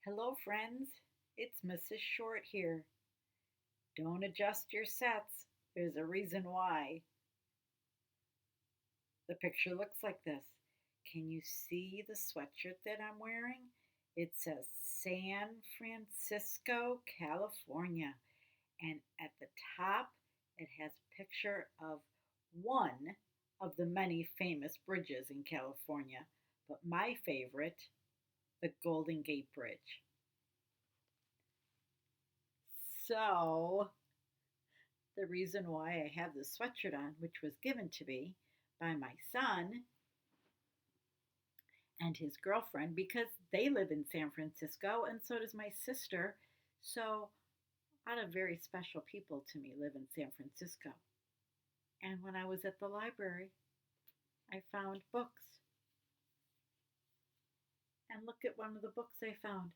Hello, friends. It's Mrs. Short here. Don't adjust your sets. There's a reason why. The picture looks like this. Can you see the sweatshirt that I'm wearing? It says San Francisco, California. And at the top, it has a picture of one of the many famous bridges in California. But my favorite, the Golden Gate Bridge. So, the reason why I have this sweatshirt on, which was given to me by my son and his girlfriend, because they live in San Francisco, and so does my sister. So, a lot of very special people to me live in San Francisco. And when I was at the library, I found books. And look at one of the books I found.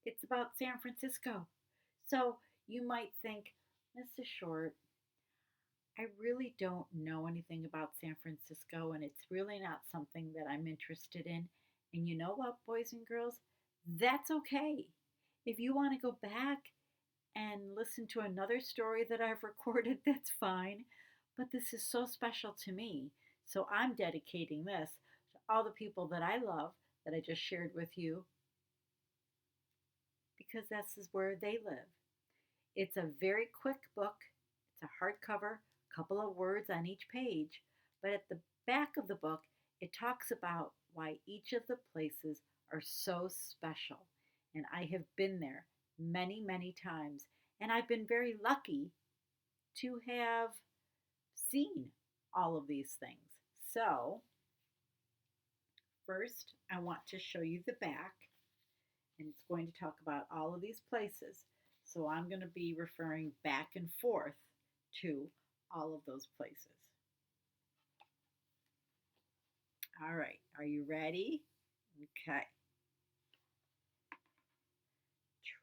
It's about San Francisco. So, you might think, Mrs. Short, I really don't know anything about San Francisco, and it's really not something that I'm interested in. And you know what, boys and girls? That's okay. If you want to go back and listen to another story that I've recorded, that's fine. But this is so special to me. So I'm dedicating this to all the people that I love that I just shared with you because this is where they live. It's a very quick book. It's a hardcover, a couple of words on each page, but at the back of the book, it talks about why each of the places are so special. And I have been there many, many times, and I've been very lucky to have seen all of these things. So, first, I want to show you the back, and it's going to talk about all of these places. So I'm going to be referring back and forth to all of those places. All right, are you ready? Okay.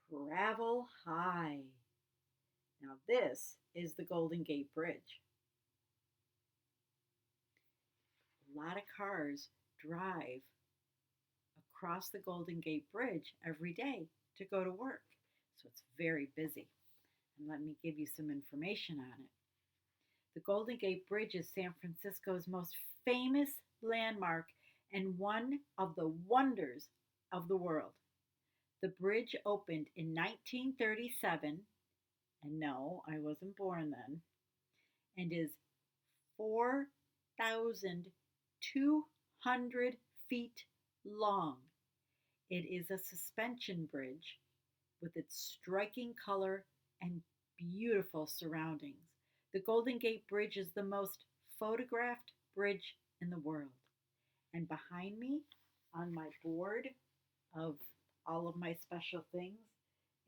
Travel high. Now, this is the Golden Gate Bridge. A lot of cars drive across the Golden Gate Bridge every day to go to work. So it's very busy. And let me give you some information on it. The Golden Gate Bridge is San Francisco's most famous landmark and one of the wonders of the world. The bridge opened in 1937, and no, I wasn't born then, and is 4,200 feet long. It is a suspension bridge with its striking color and beautiful surroundings. The Golden Gate Bridge is the most photographed bridge in the world. And behind me, on my board of all of my special things,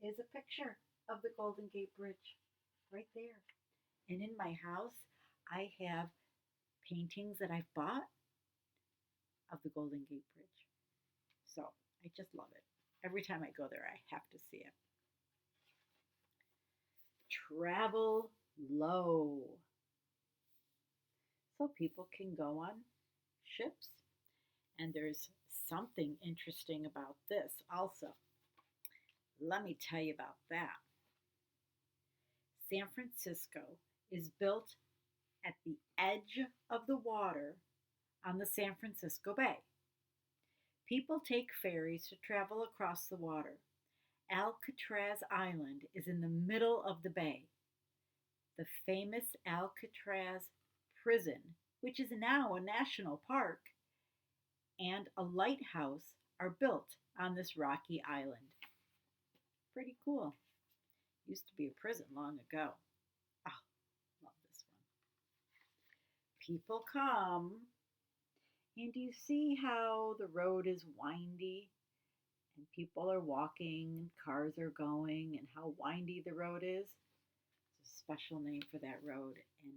is a picture of the Golden Gate Bridge right there. And in my house, I have paintings that I've bought of the Golden Gate Bridge. So I just love it. Every time I go there, I have to see it. Travel low. So people can go on ships. And there's something interesting about this also. Let me tell you about that. San Francisco is built at the edge of the water on the San Francisco Bay. People take ferries to travel across the water. Alcatraz Island is in the middle of the bay. The famous Alcatraz prison, which is now a national park, and a lighthouse are built on this rocky island. Pretty cool. Used to be a prison long ago. Oh, love this one. People come, and do you see how the road is windy? And people are walking, and cars are going, and how windy the road is. It's a special name for that road. And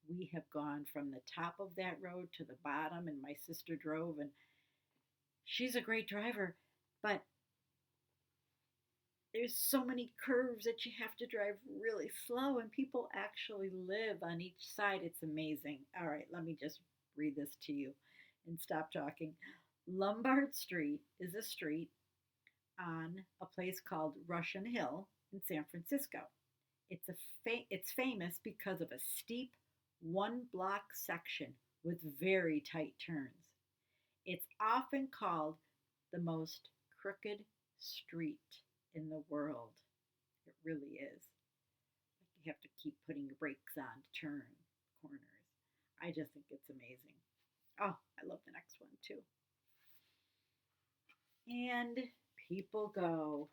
we have gone from the top of that road to the bottom, and my sister drove, and she's a great driver, but there's so many curves that you have to drive really slow, and people actually live on each side. It's amazing. All right, let me just read this to you and stop talking. Lombard Street is a street on a place called Russian Hill in San Francisco. It's famous because of a steep one block section with very tight turns. It's often called the most crooked street in the world. It really is. You have to keep putting your brakes on to turn corners. I just think it's amazing. Oh, I love the next one too. And people go.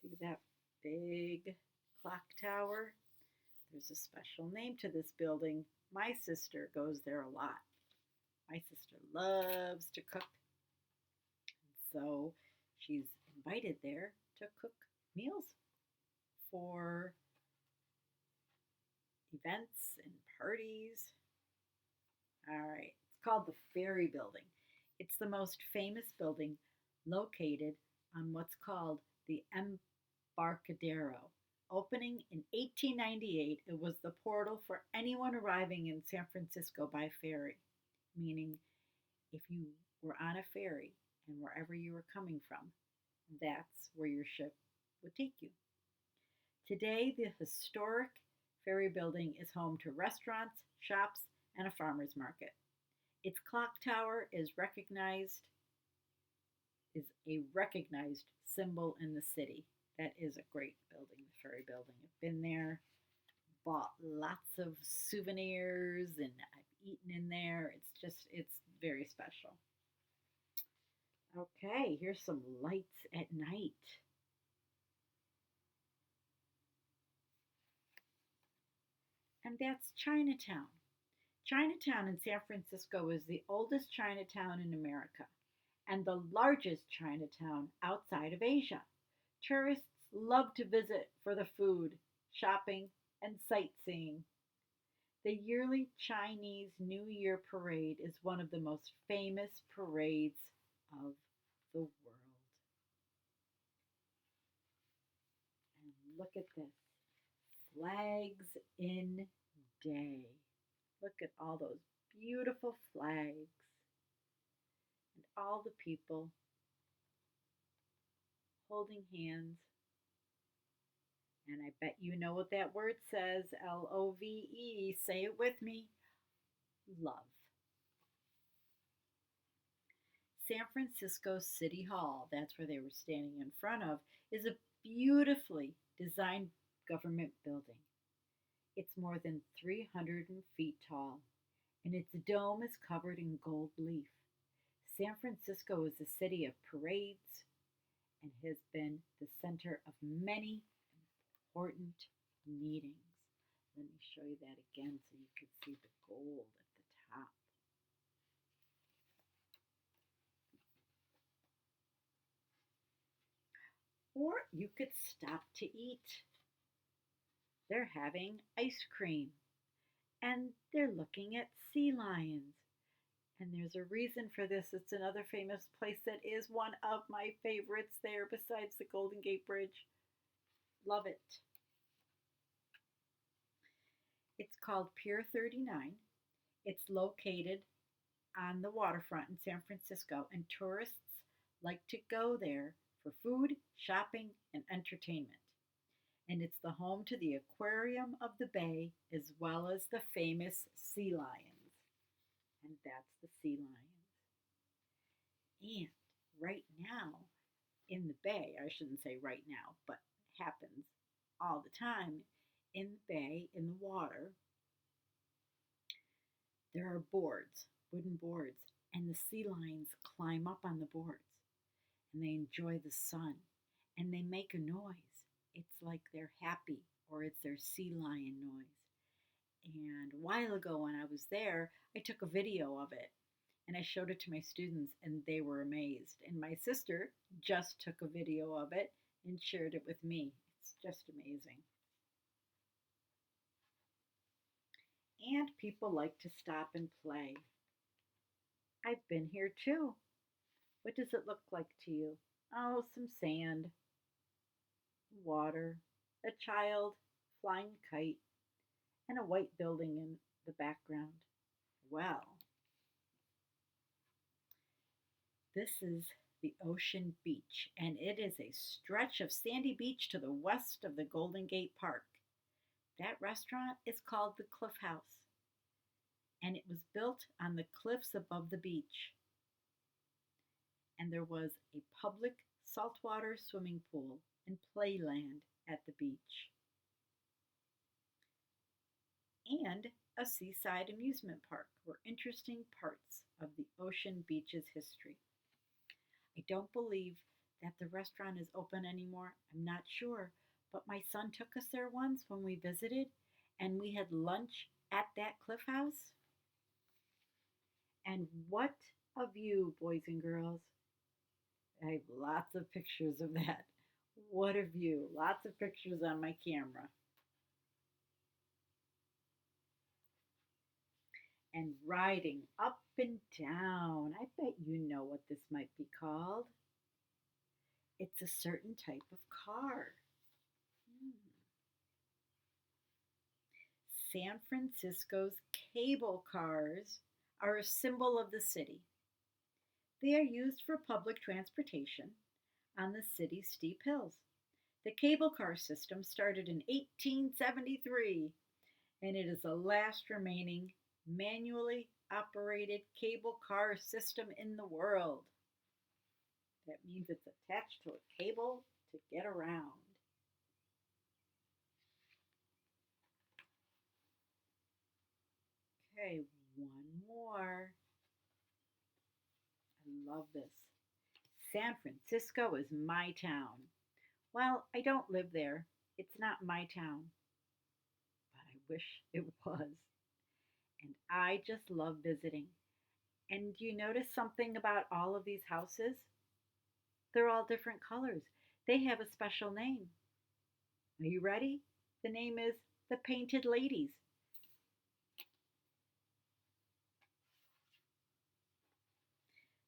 See that big clock tower? There's a special name to this building. My sister goes there a lot. My sister loves to cook, so she's invited there to cook meals for events and parties. All right, it's called the Ferry Building. It's the most famous building located on what's called the Embarcadero. Opening in 1898, it was the portal for anyone arriving in San Francisco by ferry, meaning if you were on a ferry and wherever you were coming from, that's where your ship would take you. Today, the historic ferry building is home to restaurants, shops, and a farmer's market. Its clock tower is a recognized symbol in the city. That is a great building, the ferry building. I've been there, bought lots of souvenirs, and I've eaten in there. It's very special. Okay, here's some lights at night. And that's Chinatown. Chinatown in San Francisco is the oldest Chinatown in America and the largest Chinatown outside of Asia. Tourists love to visit for the food, shopping, and sightseeing. The yearly Chinese New Year parade is one of the most famous parades of the world. And look at this. Flags in Day. Look at all those beautiful flags and all the people holding hands. And I bet you know what that word says, Love. Say it with me. Love. San Francisco City Hall, that's where they were standing in front of, is a beautifully designed government building. It's more than 300 feet tall, and its dome is covered in gold leaf. San Francisco is a city of parades and has been the center of many important meetings. Let me show you that again so you can see the gold at the top. Or you could stop to eat. They're having ice cream and they're looking at sea lions. And there's a reason for this. It's another famous place that is one of my favorites there besides the Golden Gate Bridge. Love it. It's called Pier 39. It's located on the waterfront in San Francisco, and tourists like to go there for food, shopping, and entertainment. And it's the home to the Aquarium of the Bay as well as the famous sea lions. And that's the sea lions. And right now in the bay, I shouldn't say right now, but it happens all the time in the bay, in the water, there are boards, wooden boards, and the sea lions climb up on the boards and they enjoy the sun and they make a noise. It's like they're happy or it's their sea lion noise. And a while ago when I was there, I took a video of it and I showed it to my students and they were amazed. And my sister just took a video of it and shared it with me. It's just amazing. And people like to stop and play. I've been here too. What does it look like to you? Oh, some sand, water, a child flying a kite, and a white building in the background. Well, this is the Ocean Beach, and it is a stretch of sandy beach to the west of the Golden Gate Park. That restaurant is called the Cliff House, and it was built on the cliffs above the beach. And there was a public saltwater swimming pool and playland at the beach, and a seaside amusement park were interesting parts of the Ocean Beach's history. I don't believe that the restaurant is open anymore. I'm not sure, but my son took us there once when we visited, and we had lunch at that Cliff House. And what a view, boys and girls! I have lots of pictures of that. What a view! Lots of pictures on my camera. And riding up and down. I bet you know what this might be called. It's a certain type of car. Hmm. San Francisco's cable cars are a symbol of the city. They are used for public transportation on the city's steep hills. The cable car system started in 1873, and it is the last remaining manually operated cable car system in the world. That means it's attached to a cable to get around. Okay, one more. I love this. San Francisco is my town. Well, I don't live there. It's not my town, but I wish it was. And I just love visiting. And do you notice something about all of these houses? They're all different colors. They have a special name. Are you ready? The name is the Painted Ladies.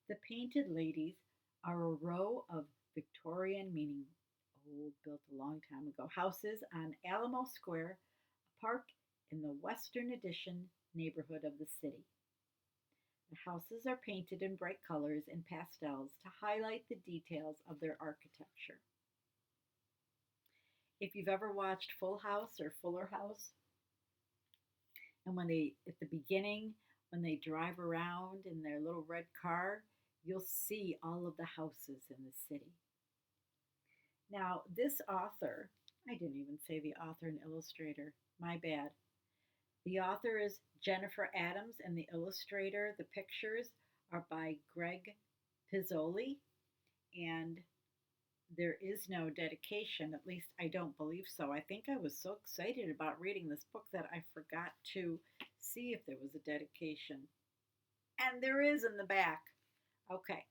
The Painted Ladies are a row of Victorian, meaning old, built a long time ago, houses on Alamo Square, a park in the Western Addition neighborhood of the city. The houses are painted in bright colors and pastels to highlight the details of their architecture. If you've ever watched Full House or Fuller House, and when they, at the beginning, when they drive around in their little red car, you'll see all of the houses in the city. Now, this author, I didn't even say the author and illustrator, my bad. The author is Jennifer Adams, and the illustrator, the pictures are by Greg Pizzoli, and there is no dedication, at least I don't believe so. I think I was so excited about reading this book that I forgot to see if there was a dedication. And there is in the back. Okay.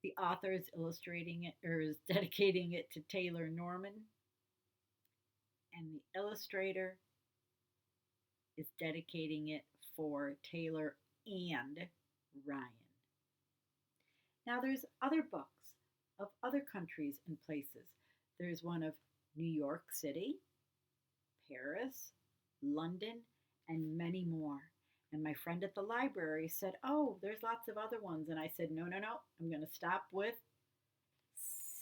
The author is illustrating it, or is dedicating it to Taylor Norman, and the illustrator is dedicating it for Taylor and Ryan. Now there's other books of other countries and places. There's one of New York City, Paris, London, and many more. And my friend at the library said, "Oh, there's lots of other ones." And I said, "No, no, no. I'm going to stop with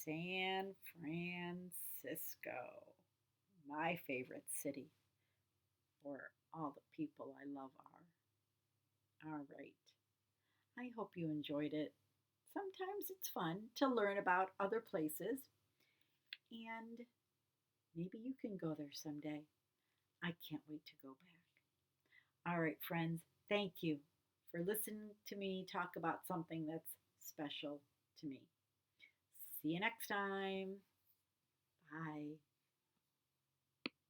San Francisco, my favorite city, where all the people I love are." All right. I hope you enjoyed it. Sometimes it's fun to learn about other places, and maybe you can go there someday. I can't wait to go back. All right, friends, thank you for listening to me talk about something that's special to me. See you next time. Bye.